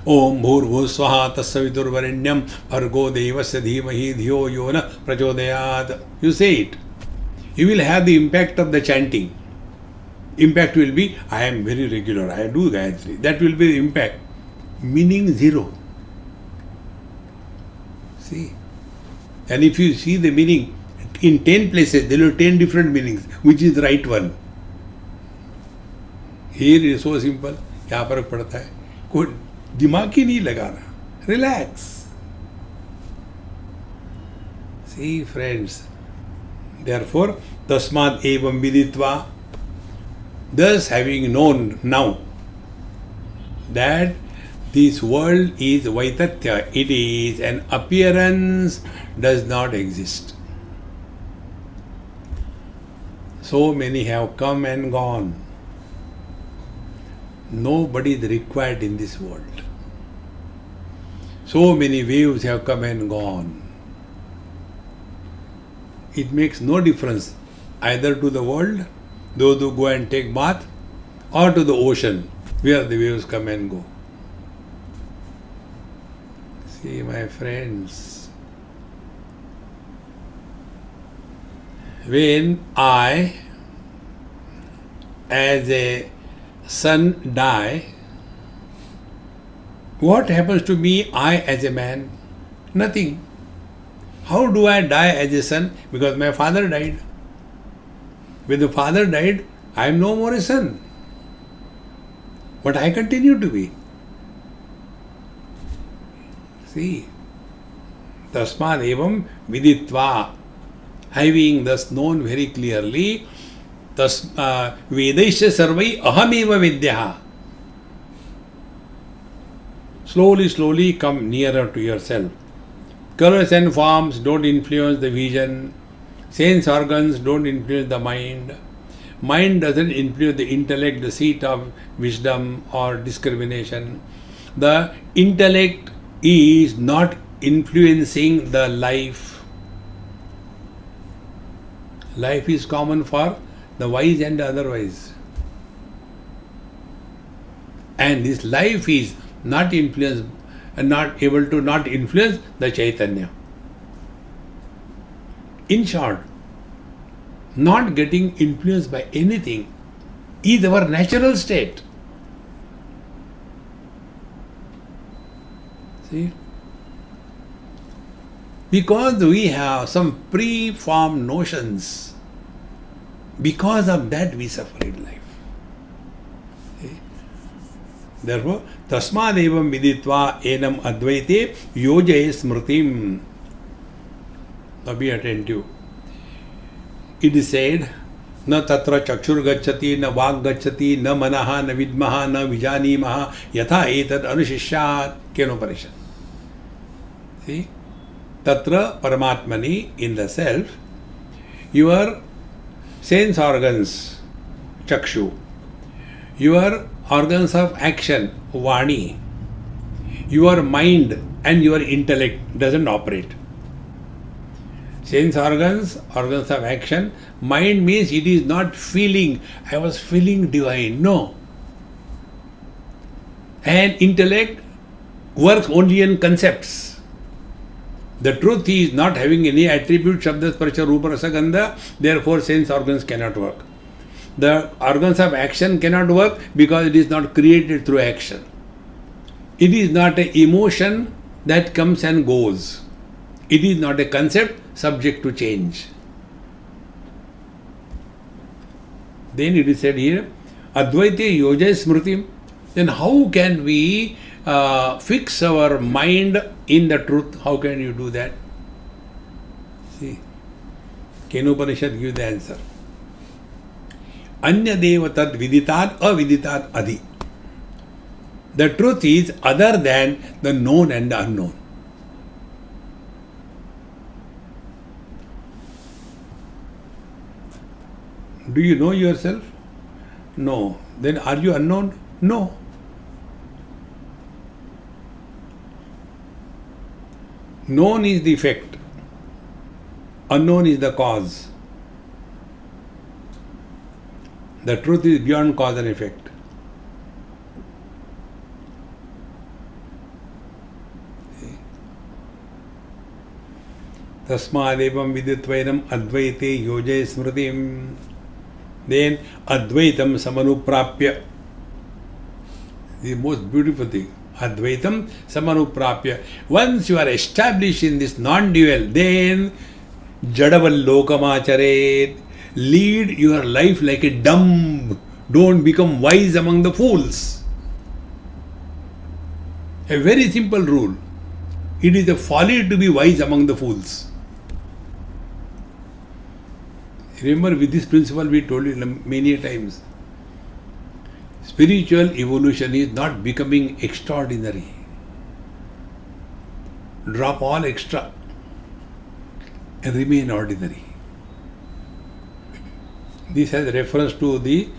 Speaker 2: Om Bhurvhu Swaha Tassaviturvarenyam Bhargo Devasya Dhimahi Dhiyo Yona Prachodayat. You say it. You will have the impact of the chanting. Impact will be, I am very regular, I do Gayatri. That will be the impact. Meaning zero. See? And if you see the meaning, in 10 places, there will be 10 different meanings. Which is the right one? Here is so simple. क्या फर्क पड़ता है? कोई दिमाग ही नहीं लगाना. Relax. See, friends. Therefore, tasmad evam viditva. Thus, having known now that this world is vaitatya, it is an appearance, does not exist. So many have come and gone. Nobody is required in this world. So many waves have come and gone. It makes no difference either to the world, those who go and take bath, or to the ocean where the waves come and go. See, my friends, when I, as a son, die, what happens to me, I as a man? Nothing. How do I die as a son? Because my father died. When the father died, I am no more a son. But I continue to be. See, tasmad evam viditva, having thus known very clearly, vedaisya sarvai ahameva vidyaha. Slowly come nearer to yourself. Colors and forms don't influence the vision. Sense organs don't influence the mind. Mind doesn't influence the intellect, the seat of wisdom or discrimination. The intellect is not influencing the life. Life is common for the wise and the otherwise. And this life is not influenced and not able to not influence the Chaitanya. In short, not getting influenced by anything is our natural state. See? Because we have some pre-formed notions, because of that we suffer in life. See? Therefore, tasmad evam viditva enam advaite yojaye smritim. Now be attentive. It is said, na tatra chakshur gacchati, na vag gacchati, na manaha, na vidmaha, na vijanimaha, yatha etad anushishyat. Upanishad. See? Tatra paramatmani, in the self, your sense organs, chakshu, your organs of action, vani, your mind and your intellect doesn't operate. Sense organs, organs of action, mind means it is not feeling, I was feeling divine, no. And intellect works only in concepts. The truth is not having any attribute, shabda, sparsha, rupa, rasa, gandha, therefore sense organs cannot work. The organs of action cannot work because it is not created through action. It is not an emotion that comes and goes. It is not a concept subject to change. Then it is said here, Advaite Yoja Smritim. Then how can we fix our mind in the truth? How can you do that? See, Upanishad gives the answer. Anya deva tad viditat aviditat adi. The truth is other than the known and the unknown. Do you know yourself? No. Then are you unknown? No. Known is the effect. Unknown is the cause. The truth is beyond cause and effect. Tasmadevam viditvainam advaite yojaye smritim. Then advaitam samanuprapya. The most beautiful thing. Advaitam samanuprapya. Once you are established in this non-dual, then jadaval lokamacharet. Lead your life like a dumb Don't become wise among the fools. A very simple rule. It is a folly to be wise among the fools. Remember, with this principle we told you many times. Spiritual evolution is not becoming extraordinary. Drop all extra and remain ordinary. This has reference to the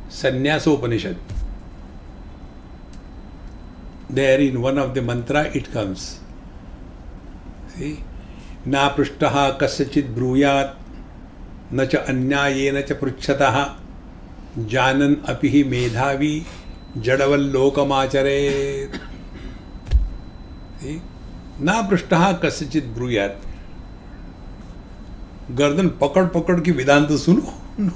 Speaker 2: Sannyasa Upanishad. There in one of the mantra it comes. See? Na prishtaha kasyachit bruyat na cha anyayena cha pruchhataha janan apihi medhavi jadaval lokamachare. See? Na prishtaha kasyachit bruyat. गर्दन पकड़ पकड़ के वेदांत सुनो. No.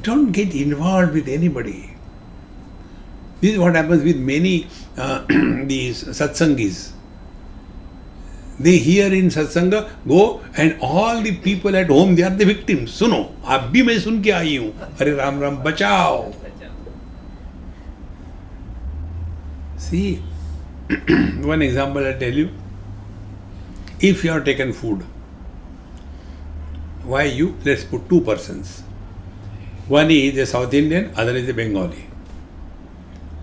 Speaker 2: Don't get involved with anybody. This is what happens with many these satsangis. They hear in satsanga, go, and all the people at home, they are the victims. Suno, ab bhi main sun ke aayi hu. Hare Ram Ram, bachao. See, one example I tell you. If you have taken food, why you? Let's put two persons. One is a South Indian, other is a Bengali.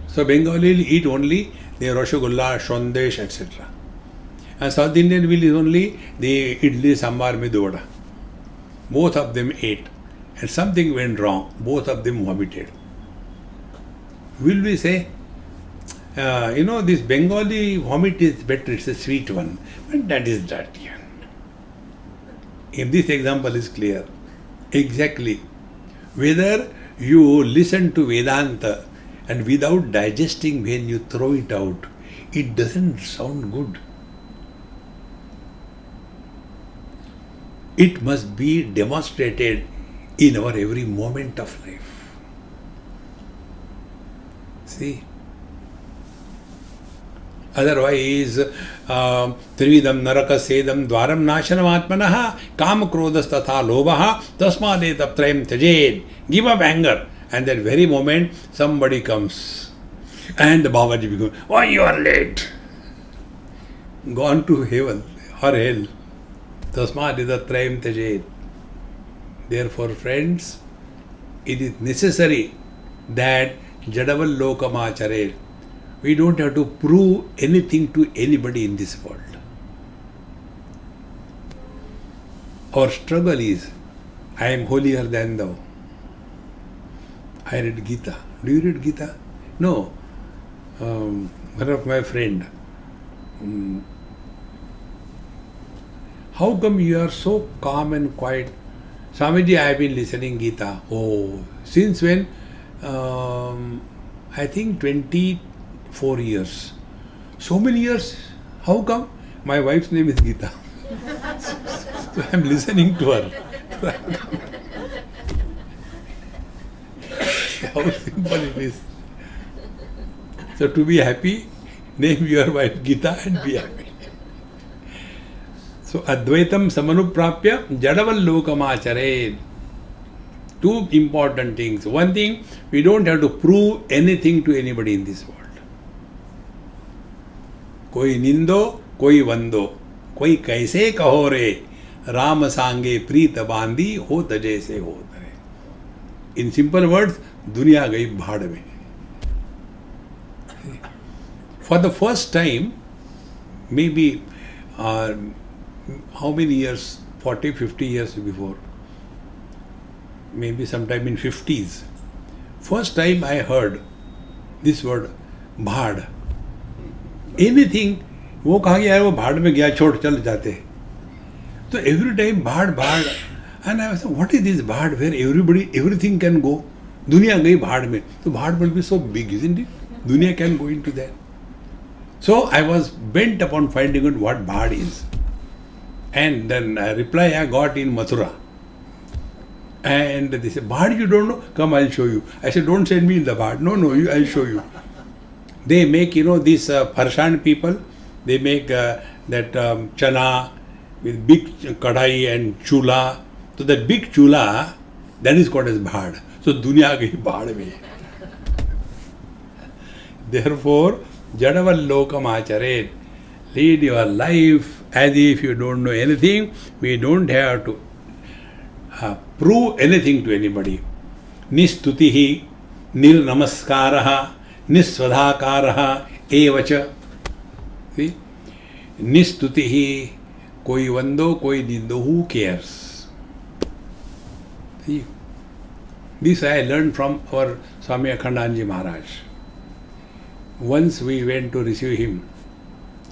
Speaker 2: So Bengali will eat only the Rasgulla, Shondesh, etc. And South Indian will eat only the Idli, Sambar, Medu Vada. Both of them ate. And something went wrong. Both of them vomited. Will we say, this Bengali vomit is better, it's a sweet one. But that is dirty one. If this example is clear, exactly. Whether you listen to Vedanta and without digesting, when you throw it out, it doesn't sound good. It must be demonstrated in our every moment of life. See? Otherwise, Trividam Naraka Sedam Dwaram Nashanam Atmanaha Kama Krodhas Tatha Lobaha Tasmadetab Prem Tajed. Give up anger. And that very moment, somebody comes. And the Babaji becomes, why you are late? Gone to heaven or hell. Tasmadetab Prem Tajed. Therefore, friends, it is necessary that Jadaval Lokamachare. We don't have to prove anything to anybody in this world. Our struggle is, I am holier than thou. I read Gita. Do you read Gita? No. One of my friend. How come you are so calm and quiet? Swamiji, I have been listening Gita. Oh, since when? I think 24 years. So many years. How come? My wife's name is Gita. So I am listening to her. How simple it is. So to be happy, name your wife Gita and be happy. So Advaitam Samanuprapya Jadaval Lokamachare. Two important things. One thing, we don't have to prove anything to anybody in this world. Koi nindo, koi vando, koi kaise kaho re, Ram sange preeta bandi ho taje se ho tare. In simple words, dunya gai bhaad mein. For the first time, maybe how many years, 40, 50 years before, maybe sometime in 50s, first time I heard this word bhaad. Anything, वो कहा गया है वो भाड़ में गया छोड़ चल जाते. So every time bhaad, and I was saying, what is this bhaad where everything can go? Dunya gayi bhaad mein. So bhaad will be so big, isn't it? Dunya can go into that. So I was bent upon finding out what bhaad is. And then a reply I got in Mathura. And they said, bhaad you don't know? Come, I'll show you. I said, don't send me in the bhaad. No, I'll show you. They make, these Farshan people, they make that chana with big kadai and chula. So that big chula, that is called as bhaad. तो दुनिया गई बाढ़ में. Therefore, Jadavalokam Acharet. Lead your life as if you don't know anything. We don't have to prove anything to anybody. Nistutihi, Nirnamaskaraha, Nisvadhakaraha, Evacha. See? Nistutihi, koi vando, koi nindo, who cares? See? This I learned from our Swami Akhandanji Maharaj. Once we went to receive him.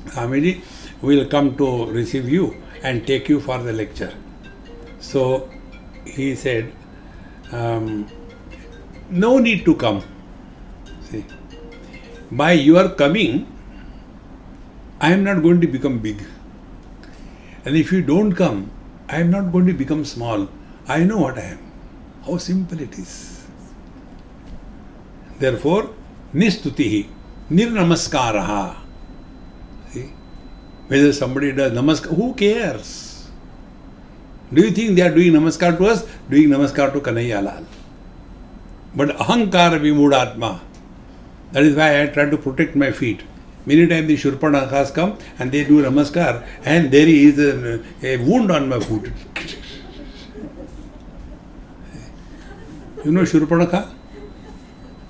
Speaker 2: Swamiji, we will come to receive you and take you for the lecture. So he said, no need to come. See, by your coming, I am not going to become big. And if you don't come, I am not going to become small. I know what I am. How simple it is. Therefore, nistutihi, nirnamaskaraha. See? Whether somebody does namaskar, who cares? Do you think they are doing namaskar to us? Doing namaskar to Kanhaiya Lal. But ahankara vimudatma. That is why I try to protect my feet. Many times the Shurpanakhas come and they do namaskar and there is a wound on my foot. You know Shurpanakha?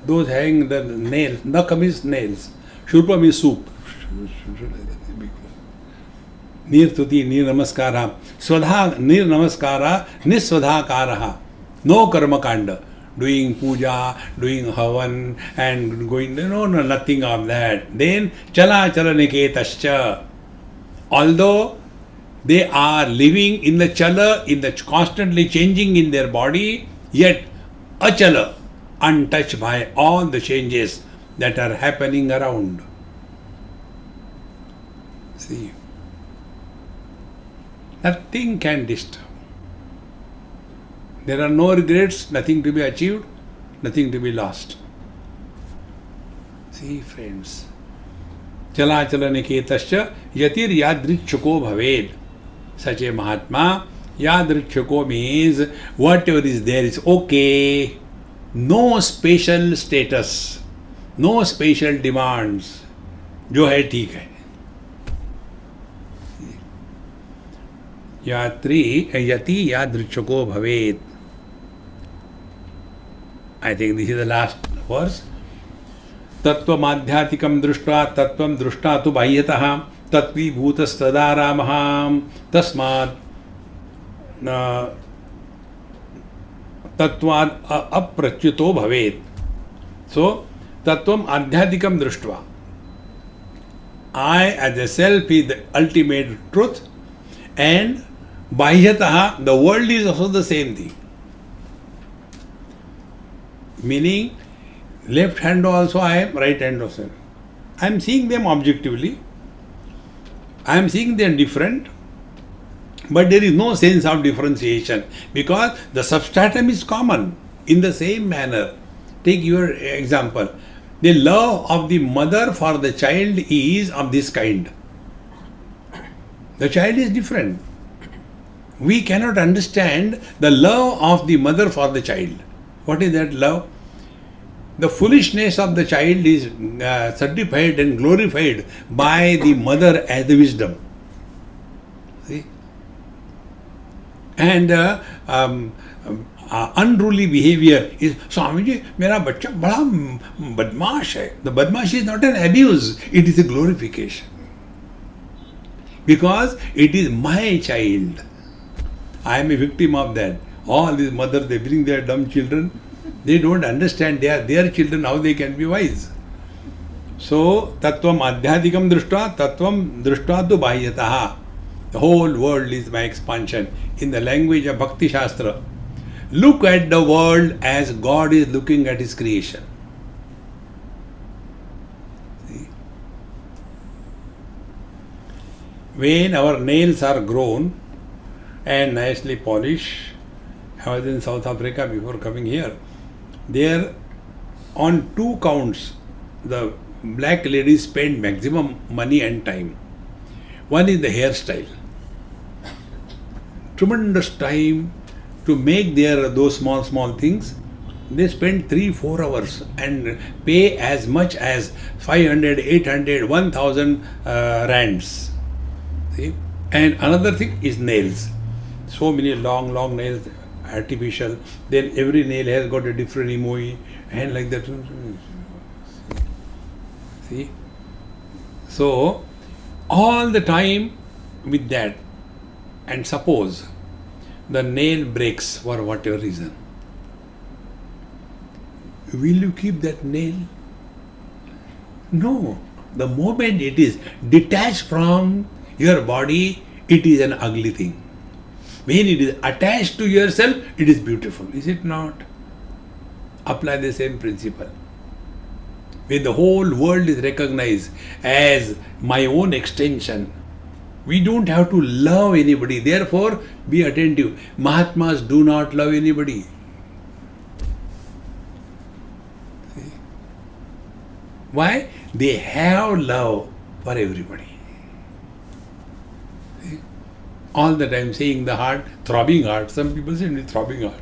Speaker 2: Those having the nails, Naka means nails. Shurpa means soup. Nir tuti, nir namaskara. Swadha, nir namaskara, niswadhakaraha. No karma kanda. Doing puja, doing havan, and going, nothing of that. Then, chala niketascha. Although they are living in the chala, in the constantly changing in their body, yet achala, untouched by all the changes that are happening around. See, nothing can disturb. There are no regrets, nothing to be achieved, nothing to be lost. See, friends. Chala niketascha yatir yadrichako bhaved. Such a Mahatma, yadrichako means whatever is there is okay. No special status, no special demands. जो है ठीक है. Yati yadrichako bhaved. I think this is the last verse. Tattvam adhyatikam drushta tattvam drushta tu bahyatah tatvi bhutastada ramaham tasmad tattvad aprachyuto bhavet. So, tattvam adhyatikam drushta. I as a self is the ultimate truth and bahyatah, the world is also the same thing. Meaning, left hand also I am, right hand also I am seeing them objectively. I am seeing them different, but there is no sense of differentiation because the substratum is common in the same manner. Take your example. The love of the mother for the child is of this kind. The child is different. We cannot understand the love of the mother for the child. What is that love? The foolishness of the child is certified and glorified by the mother as the wisdom. See? And unruly behavior is, Swamiji, mera bachcha bada badmash hai. The badmash is not an abuse, it is a glorification. Because it is my child. I am a victim of that. All these mothers, they bring their dumb children. They don't understand their children, how they can be wise. So, tattvam adhyadikam drushta, tattvam drushta tu bahyataha. The whole world is my expansion. In the language of Bhakti Shastra, look at the world as God is looking at His creation. See? When our nails are grown and nicely polished, I was in South Africa before coming here. There, on 2 counts, the black ladies spend maximum money and time. One is the hairstyle. Tremendous time to make those small things. They spend 3-4 hours and pay as much as 500, 800, 1000 rands. See? And another thing is nails. So many long nails, artificial. Then every nail has got a different emoji and like that. See? So, all the time with that, and suppose the nail breaks for whatever reason, will you keep that nail? No. The moment it is detached from your body, it is an ugly thing. When it is attached to yourself, it is beautiful. Is it not? Apply the same principle. When the whole world is recognized as my own extension, we don't have to love anybody. Therefore, be attentive. Mahatmas do not love anybody. See? Why? They have love for everybody. See? All the time saying the heart, throbbing heart. Some people say throbbing heart.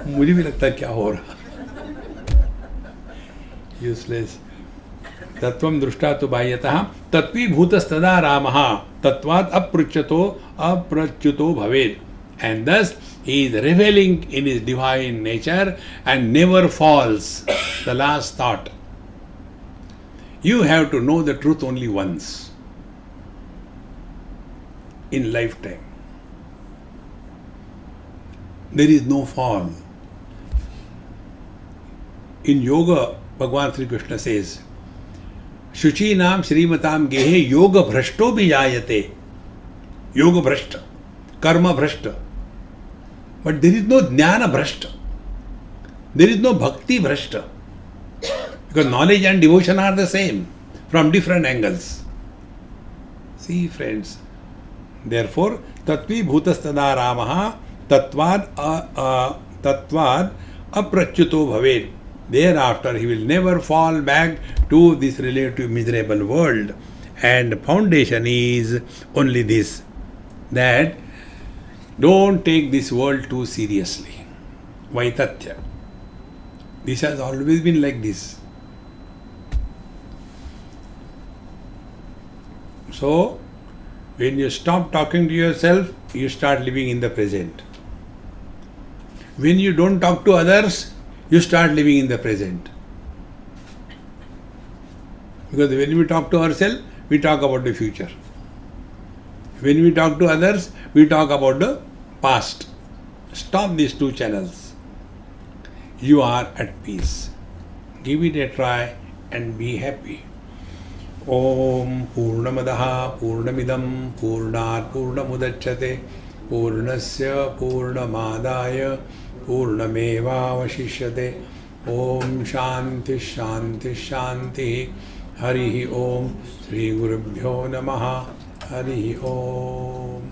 Speaker 2: मुझे भी लगता है क्या हो रहा. Useless. तत्वं दृष्टा तो बाह्यतः तत्वीभूतस्तदा रामः तत्वात् अप्रच्युतो भवेत्. And thus he is reveling in his divine nature and never falls. The last thought. You have to know the truth only once in lifetime. There is no fall. In yoga, Bhagavan Sri Krishna says, Shuchinam Srimatam Gehe Yoga Bhrashto Bijayate. Yoga Bhrashta. Karma Bhrashta. But there is no Jnana Bhrashta. There is no Bhakti Bhrashta. Because knowledge and devotion are the same from different angles. See, friends. Therefore, Tatvi Bhutastada Ramaha Tatvad Aprachyuto Bhavet. Thereafter, he will never fall back to this relative miserable world. And the foundation is only this, that don't take this world too seriously. Vaitatya. This has always been like this. So, when you stop talking to yourself, you start living in the present. When you don't talk to others, you start living in the present. Because when we talk to ourselves, we talk about the future. When we talk to others, we talk about the past. Stop these two channels. You are at peace. Give it a try and be happy. Om Purnamadaha Purnamidam Purnat Purnamudachyate Purnasya Purnamadaya Purnamevavashishyate. Om Shanti Shanti Shanti. Harihi Om. Sri Gurubhyo Namaha. Harihi Om.